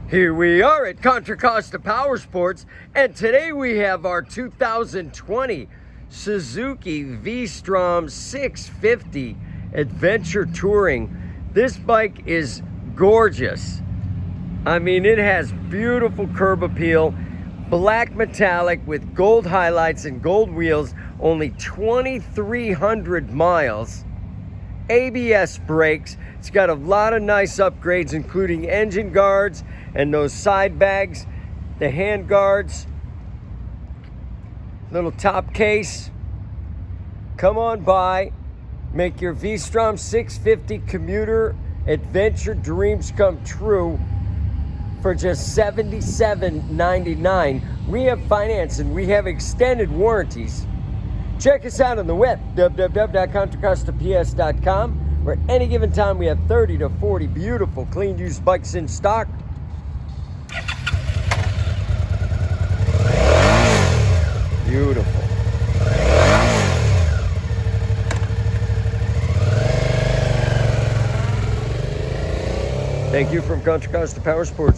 Here we are at Contra Costa Powersports, and today we have our 2020 Suzuki VStrom 650 Adventure Touring. This bike is gorgeous. I mean, it has beautiful curb appeal, black metallic with gold highlights and gold wheels, only 2,300 miles. ABS brakes. It's got a lot of nice upgrades, including engine guards and those side bags, the hand guards, little top case. Come on by, make your VStrom 650 commuter adventure dreams come true for just $77.99. We have financing, we have extended warranties. Check us out on the web, www.contracostaps.com, where any given time we have 30 to 40 beautiful clean used bikes in stock. Beautiful. Thank you from Contra Costa Powersports.